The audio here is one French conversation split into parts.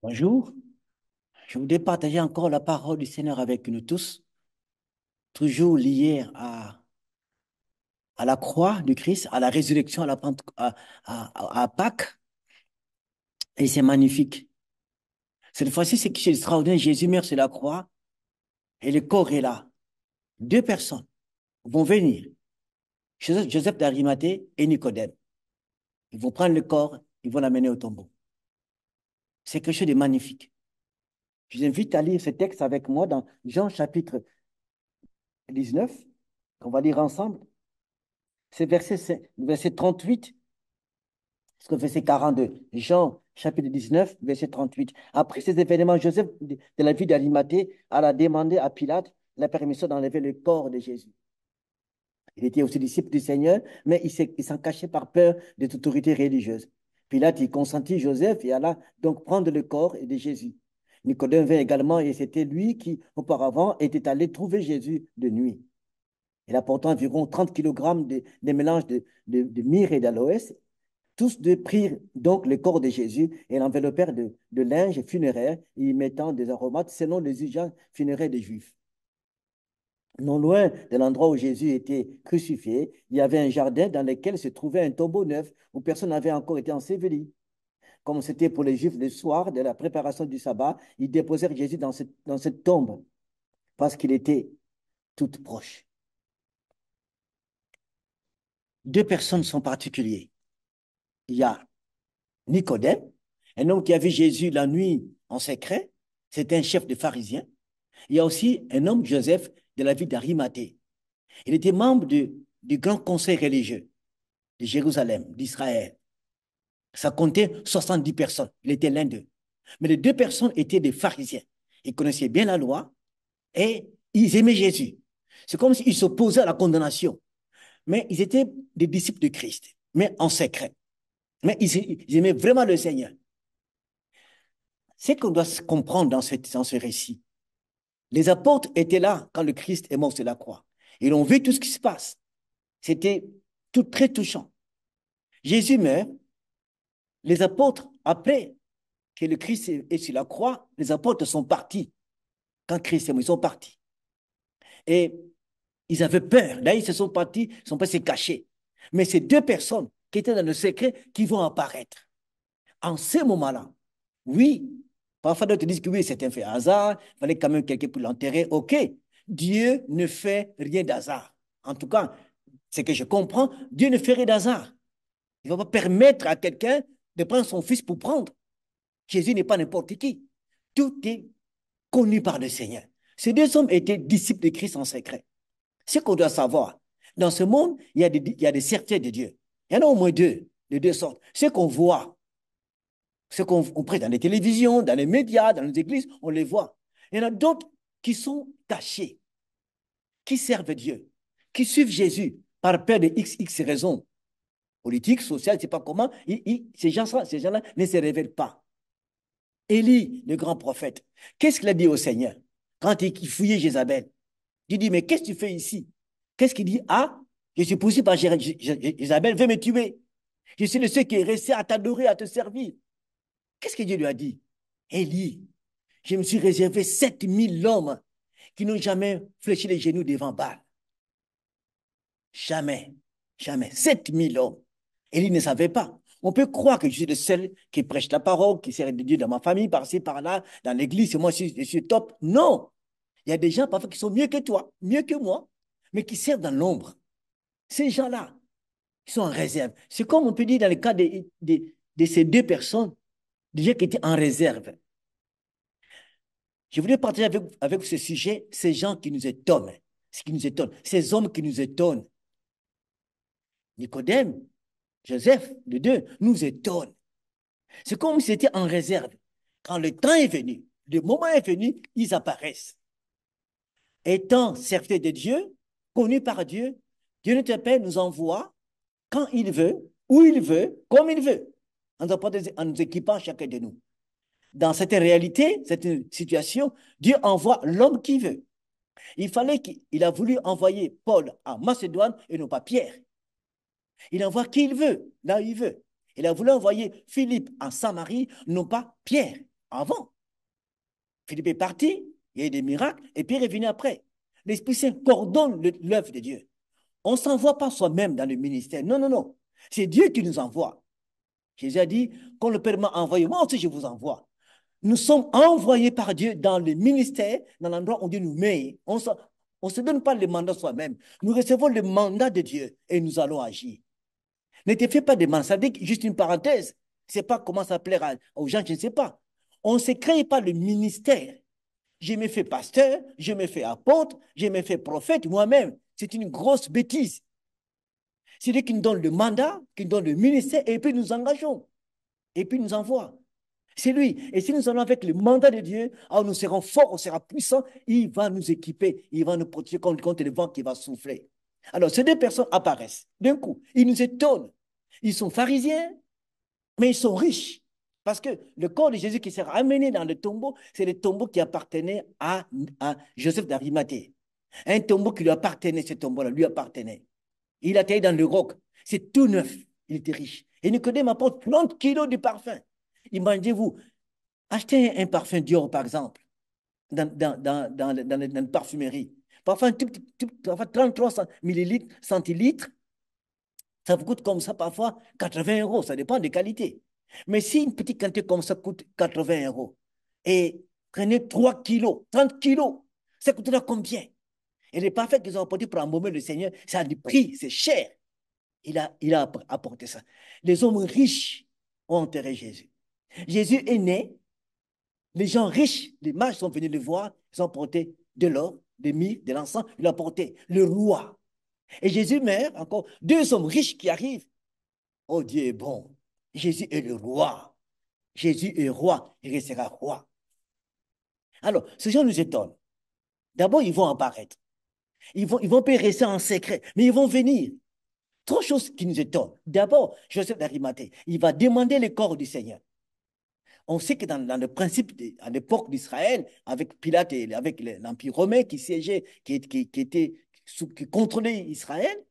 Bonjour, je voudrais partager encore la parole du Seigneur avec nous tous, toujours liée à la croix du Christ, à la résurrection, à, la à Pâques, et c'est magnifique. Cette fois-ci, ce qui est extraordinaire, Jésus meurt sur la croix et le corps est là. Deux personnes vont venir, Joseph d'Arimathée et Nicodème. Ils vont prendre le corps, ils vont l'amener au tombeau. C'est quelque chose de magnifique. Je vous invite à lire ce texte avec moi dans Jean chapitre 19, qu'on va lire ensemble. C'est verset 38. Jusqu'au verset 42. Jean, chapitre 19, verset 38. Après ces événements, Joseph de la ville d'Arimathée alla demander à Pilate la permission d'enlever le corps de Jésus. Il était aussi disciple du Seigneur, mais il s'en cachait par peur des autorités religieuses. Pilate y consentit Joseph et alla donc prendre le corps de Jésus. Nicodème vint également et c'était lui qui, auparavant, était allé trouver Jésus de nuit. Il apporta environ 30 kilogrammes de mélange de myrrhe et d'aloès. Tous deux prirent donc le corps de Jésus et l'enveloppèrent de linge funéraire, y mettant des aromates selon les usages funéraires des Juifs. Non loin de l'endroit où Jésus était crucifié, il y avait un jardin dans lequel se trouvait un tombeau neuf où personne n'avait encore été enseveli. Comme c'était pour les Juifs le soir de la préparation du sabbat, ils déposèrent Jésus dans cette tombe parce qu'il était tout proche. Deux personnes sont particulières. Il y a Nicodème, un homme qui a vu Jésus la nuit en secret. C'était un chef de pharisiens. Il y a aussi un homme, Joseph, de la ville d'Arimathée. Il était membre du grand conseil religieux de Jérusalem, d'Israël. Ça comptait 70 personnes. Il était l'un d'eux. Mais les deux personnes étaient des pharisiens. Ils connaissaient bien la loi et ils aimaient Jésus. C'est comme s'ils s'opposaient à la condamnation. Mais ils étaient des disciples de Christ, mais en secret. Mais ils aimaient vraiment le Seigneur. C'est qu'on doit comprendre dans ce récit. Les apôtres étaient là quand le Christ est mort sur la croix. Ils ont vu tout ce qui se passe. C'était tout très touchant. Jésus meurt. Les apôtres, après que le Christ est sur la croix, les apôtres sont partis. Quand Christ est mort, ils sont partis. Et ils avaient peur. Là, ils se sont partis, ils sont pas se cacher. Mais ces deux personnes qui étaient dans le secret, qui vont apparaître. En ce moment-là, oui, parfois d'autres disent que oui, c'est un fait hasard, il fallait quand même quelqu'un pour l'enterrer. OK, Dieu ne fait rien d'hasard. En tout cas, ce que je comprends, Dieu ne fait rien d'hasard. Il ne va pas permettre à quelqu'un de prendre son fils pour prendre. Jésus n'est pas n'importe qui. Tout est connu par le Seigneur. Ces deux hommes étaient disciples de Christ en secret. Ce qu'on doit savoir, dans ce monde, il y a des serviteurs de Dieu. Il y en a au moins deux, de deux sortes. Ce qu'on voit, ce qu'on prête dans les télévisions, dans les médias, dans les églises, on les voit. Il y en a d'autres qui sont cachés, qui servent Dieu, qui suivent Jésus par peur de XX raisons politiques, sociales, je ne sais pas comment. Ces gens-là ne se révèlent pas. Élie, le grand prophète, qu'est-ce qu'il a dit au Seigneur quand il fouillait Jézabel? Il dit, mais qu'est-ce que tu fais ici? Qu'est-ce qu'il dit? Ah, je suis poussé par Jézabel, veut me tuer. Je suis le seul qui est resté à t'adorer, à te servir. Qu'est-ce que Dieu lui a dit? Élie, je me suis réservé 7000 hommes qui n'ont jamais fléchi les genoux devant Baal. Jamais, jamais. 7000 hommes. Élie ne savait pas. On peut croire que je suis le seul qui prêche la parole, qui sert de Dieu dans ma famille, par-ci, par-là, dans l'église, moi je suis top. Non. Il y a des gens parfois qui sont mieux que toi, mieux que moi, mais qui servent dans l'ombre. Ces gens-là, ils sont en réserve. C'est comme on peut dire dans le cas de ces deux personnes, des gens qui étaient en réserve. Je voulais partager avec vous ce sujet, ces gens qui nous étonnent, ce qui nous étonne, ces hommes qui nous étonnent. Nicodème, Joseph, les deux, nous étonnent. C'est comme s'ils étaient en réserve. Quand le temps est venu, le moment est venu, ils apparaissent. Étant serviteurs de Dieu, connus par Dieu, Dieu notre Père nous envoie quand il veut, où il veut, comme il veut, en nous équipant chacun de nous. Dans cette réalité, cette situation, Dieu envoie l'homme qu'il veut. Il a voulu envoyer Paul en Macédoine et non pas Pierre. Il envoie qui il veut, là où il veut. Il a voulu envoyer Philippe en Samarie, non pas Pierre avant. Philippe est parti, il y a eu des miracles, et Pierre est venu après. L'Esprit Saint coordonne l'œuvre de Dieu. On ne s'envoie pas soi-même dans le ministère. Non, non, non. C'est Dieu qui nous envoie. Jésus a dit, quand le Père m'a envoyé, moi aussi je vous envoie. Nous sommes envoyés par Dieu dans le ministère, dans l'endroit où Dieu nous met. On ne se donne pas le mandat soi-même. Nous recevons le mandat de Dieu et nous allons agir. Ne te fais pas de mal. Ça dit juste une parenthèse. Je ne sais pas comment ça plaira aux gens, je ne sais pas. On ne se crée pas le ministère. Je me fais pasteur, je me fais apôtre, je me fais prophète moi-même. C'est une grosse bêtise. C'est lui qui nous donne le mandat, qui nous donne le ministère, et puis nous engageons. Et puis nous envoie. C'est lui. Et si nous allons avec le mandat de Dieu, alors nous serons forts, on sera puissants, il va nous équiper, il va nous protéger contre le vent qui va souffler. Alors, ces deux personnes apparaissent. D'un coup, ils nous étonnent. Ils sont pharisiens, mais ils sont riches. Parce que le corps de Jésus qui sera amené dans le tombeau, c'est le tombeau qui appartenait à Joseph d'Arimathée. Un tombeau qui lui appartenait, ce tombeau-là, lui appartenait. Il a taillé dans le roc. C'est tout neuf. Il était riche. Et Nicodème apporte 30 kilos de parfum. Imaginez-vous, achetez un parfum Dior, par exemple, dans la parfumerie. Parfois, parfois 33 millilitres, centilitres, ça vous coûte comme ça parfois 80 euros. Ça dépend des qualités. Mais si une petite quantité comme ça coûte 80 euros, et prenez 3 kilos, 30 kilos, ça coûtera combien? Et les parfums qu'ils ont apportés pour embaumer le Seigneur, ça a du prix, c'est cher. Il a apporté ça. Les hommes riches ont enterré Jésus. Jésus est né, les gens riches, les mages sont venus le voir, ils ont porté de l'or, des myrrhes, de l'encens, il a porté le roi. Et Jésus meurt, encore deux hommes riches qui arrivent. Oh, Dieu est bon. Jésus est le roi. Jésus est roi, il restera roi. Alors, ces gens nous étonnent. D'abord, ils vont apparaître. Ils vont pas rester en secret, mais ils vont venir. Trois choses qui nous étonnent. D'abord, Joseph d'Arimathée, il va demander le corps du Seigneur. On sait que dans le principe, à l'époque d'Israël, avec Pilate et avec l'Empire romain qui siégeait, qui contrôlait Israël,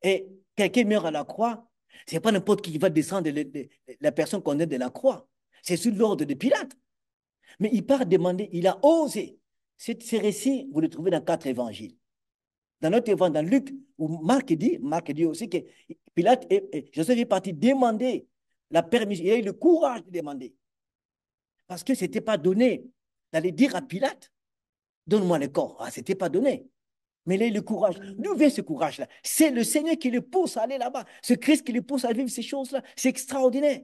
et quelqu'un meurt à la croix, ce n'est pas n'importe qui va descendre la personne qu'on est de la croix. C'est sous l'ordre de Pilate. Mais il part demander, il a osé. Ces récits, vous les trouvez dans 4 évangiles. Dans notre évangile, dans Luc, où Marc dit aussi que Pilate et Joseph est parti demander la permission. Il a eu le courage de demander. Parce que ce n'était pas donné d'aller dire à Pilate, donne-moi le corps. Ah, ce n'était pas donné. Mais il a eu le courage. D'où vient ce courage-là? C'est le Seigneur qui le pousse à aller là-bas. Ce Christ qui le pousse à vivre ces choses-là. C'est extraordinaire.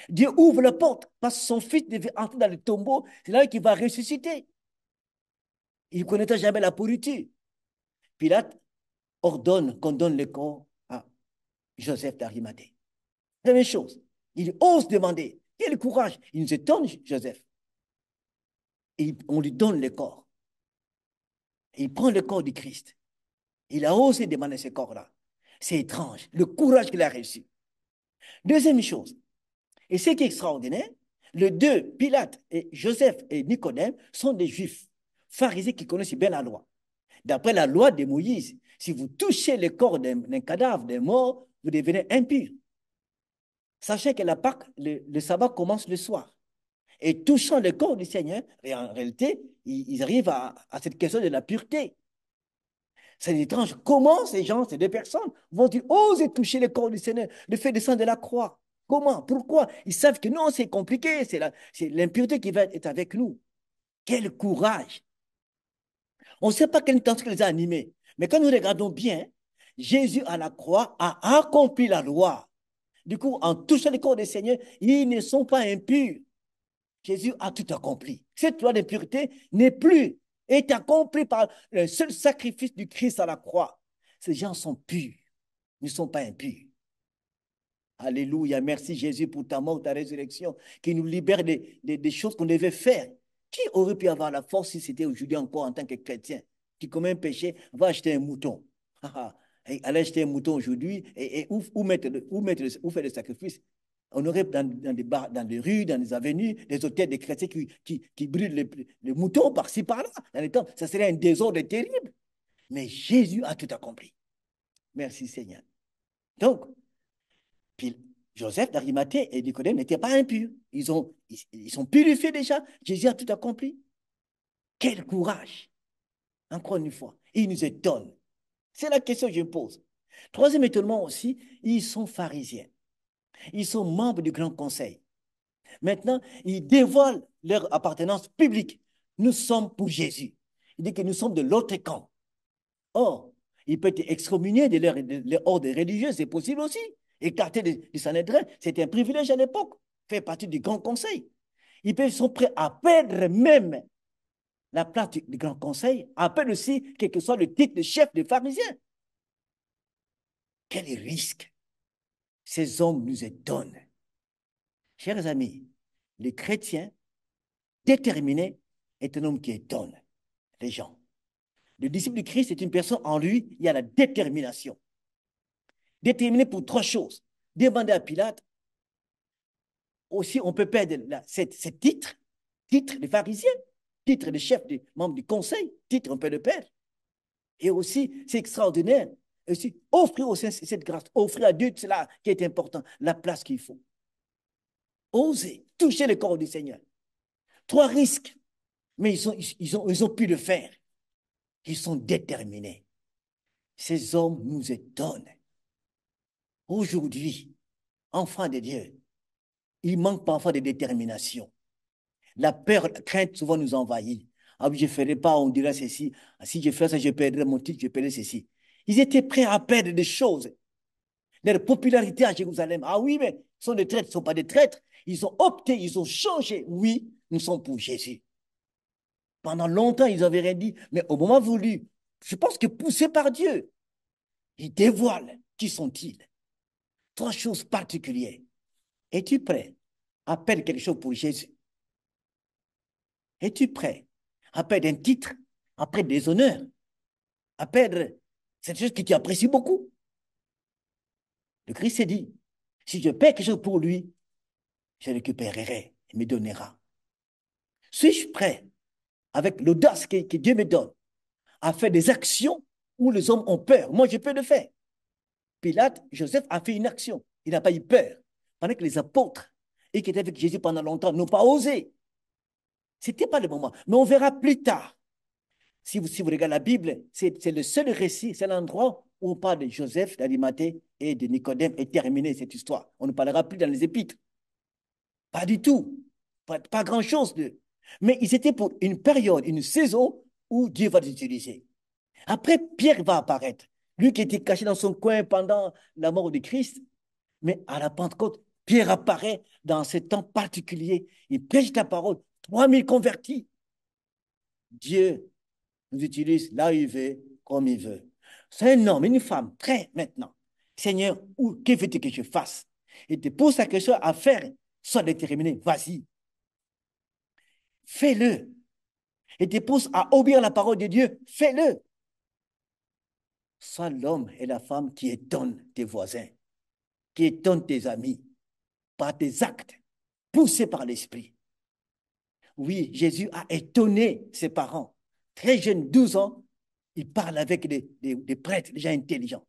Dieu ouvre la porte parce que son fils devait entrer dans le tombeau. C'est là qu'il va ressusciter. Il ne connaîtra jamais la pourriture. Pilate ordonne qu'on donne le corps à Joseph d'Arimathée. Première chose, il ose demander. Quel courage! Il nous étonne, Joseph. Et on lui donne le corps. Et il prend le corps du Christ. Il a osé demander ce corps-là. C'est étrange, le courage qu'il a reçu. Deuxième chose, et ce qui est extraordinaire, les deux, Pilate et Joseph et Nicodème, sont des juifs, pharisiens qui connaissent bien la loi. D'après la loi de Moïse, si vous touchez le corps d'un cadavre, d'un mort, vous devenez impur. Sachez que la Pâque, le sabbat commence le soir. Et touchant le corps du Seigneur, et en réalité, ils arrivent à cette question de la pureté. C'est étrange. Comment ces gens, ces deux personnes, vont-ils oser toucher le corps du Seigneur, le fait descendre de la croix? Comment? Pourquoi? Ils savent que non, c'est compliqué, c'est l'impureté qui va être avec nous. Quel courage! On ne sait pas quelle intention les a animés. Mais quand nous regardons bien, Jésus à la croix a accompli la loi. Du coup, en touchant le corps du Seigneur, ils ne sont pas impurs. Jésus a tout accompli. Cette loi d'impureté n'est plus, est accomplie par le seul sacrifice du Christ à la croix. Ces gens sont purs, ne sont pas impurs. Alléluia, merci Jésus pour ta mort, ta résurrection, qui nous libère des choses qu'on devait faire. Qui aurait pu avoir la force si c'était aujourd'hui encore en tant que chrétien, qui commet un péché, va acheter un mouton. Allez acheter un mouton aujourd'hui et où faire le sacrifice. On aurait dans des bars, dans des rues, dans des avenues, des hôtels des chrétiens qui brûlent les moutons par-ci, par-là. Dans les temps, ça serait un désordre terrible. Mais Jésus a tout accompli. Merci Seigneur. Donc, Joseph d'Arimathée et Nicodème n'étaient pas impurs. Ils sont purifiés déjà. Jésus a tout accompli. Quel courage, encore une fois. Il nous étonne. C'est la question que je pose. Troisième étonnement aussi, ils sont pharisiens. Ils sont membres du Grand Conseil. Maintenant, ils dévoilent leur appartenance publique. Nous sommes pour Jésus. Il dit que nous sommes de l'autre camp. Or, il peut être excommunié de leur ordre religieux, c'est possible aussi. Écarté du Sanhédrin, c'est un privilège à l'époque. Fait partie du Grand Conseil. Ils sont prêts à perdre même la place du Grand Conseil, à perdre aussi, quel que soit le titre de chef des pharisiens. Quel risque ces hommes nous étonnent. Chers amis, le chrétien déterminé est un homme qui étonne les gens. Le disciple du Christ est une personne, en lui, il y a la détermination. Déterminé pour trois choses. Demander à Pilate, aussi on peut perdre ce titre, titre de pharisien, titre de chef, de membre du conseil, titre on peut le perdre. Et aussi, c'est extraordinaire, aussi, offrir aussi cette grâce, offrir à Dieu cela qui est important, la place qu'il faut. Oser toucher le corps du Seigneur. Trois risques, mais ils ont pu le faire. Ils sont déterminés. Ces hommes nous étonnent. Aujourd'hui, enfants de Dieu, il manque parfois de détermination. La peur, la crainte souvent nous envahit. Ah oui, je ne ferai pas, on dira ceci. Ah, si je fais ça, je perdrai mon titre, je perdrai ceci. Ils étaient prêts à perdre des choses. Leur popularité à Jérusalem. Ah oui, mais ils sont des traîtres, ils ne sont pas des traîtres. Ils ont opté, ils ont changé. Oui, nous sommes pour Jésus. Pendant longtemps, ils n'avaient rien dit, mais au moment voulu, je pense que poussés par Dieu, ils dévoilent qui sont-ils. Trois choses particulières. Es-tu prêt à perdre quelque chose pour Jésus? Es-tu prêt à perdre un titre, à perdre des honneurs, à perdre cette chose que tu apprécies beaucoup? Le Christ s'est dit, si je perds quelque chose pour lui, je récupérerai et me donnera. Suis-je prêt, avec l'audace que Dieu me donne, à faire des actions où les hommes ont peur? Moi, je peux le faire. Pilate, Joseph a fait une action. Il n'a pas eu peur. Pendant que les apôtres, et qui étaient avec Jésus pendant longtemps, n'ont pas osé. Ce n'était pas le moment. Mais on verra plus tard. Si vous regardez la Bible, c'est le seul récit, c'est l'endroit où on parle de Joseph, d'Arimathée et de Nicodème et terminé cette histoire. On ne parlera plus dans les épîtres. Pas du tout. Pas grand-chose d'eux. Mais ils étaient pour une période, une saison où Dieu va les utiliser. Après, Pierre va apparaître. Lui qui était caché dans son coin pendant la mort de Christ. Mais à la Pentecôte, Pierre apparaît dans ce temps particulier. Il prêche la parole. 3000 convertis. Dieu nous utilise là où il veut, comme il veut. C'est un homme, une femme, prêt maintenant. Seigneur, que veux-tu que je fasse? Il te pose la question à faire, sois déterminé, vas-y. Fais-le. Il te pousse à obéir à la parole de Dieu, fais-le. Sois l'homme et la femme qui étonnent tes voisins, qui étonnent tes amis, par tes actes, poussés par l'Esprit. Oui, Jésus a étonné ses parents. Très jeune, 12 ans, il parle avec des prêtres, des gens intelligents.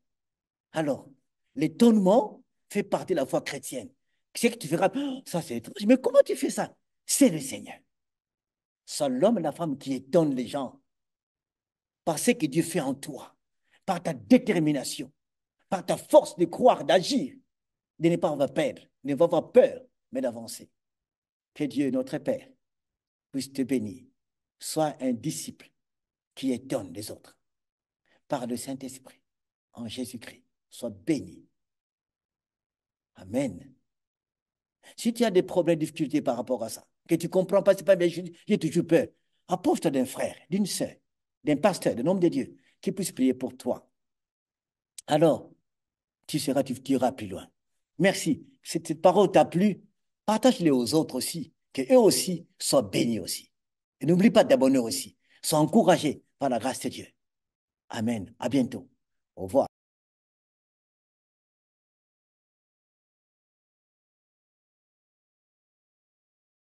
Alors, l'étonnement fait partie de la foi chrétienne. C'est que tu feras, oh, ça c'est étrange, mais comment tu fais ça? C'est le Seigneur. C'est l'homme et la femme qui étonnent les gens par ce que Dieu fait en toi, par ta détermination, par ta force de croire, d'agir, de ne pas avoir peur, de ne pas avoir peur, mais d'avancer. Que Dieu, notre Père, puisse te bénir. Sois un disciple qui étonne les autres par le Saint-Esprit en Jésus-Christ. Sois béni. Amen. Si tu as des problèmes, des difficultés par rapport à ça, que tu ne comprends pas, c'est pas bien, j'ai toujours peur, approche-toi d'un frère, d'une sœur, d'un pasteur, d'un homme de Dieu qui puisse prier pour toi. Alors, tu iras plus loin. Merci. Cette parole t'a plu. Partage-les aux autres aussi, qu'eux aussi soient bénis aussi. Et n'oublie pas de t'abonner aussi. Sois encouragé par la grâce de Dieu. Amen. À bientôt. Au revoir.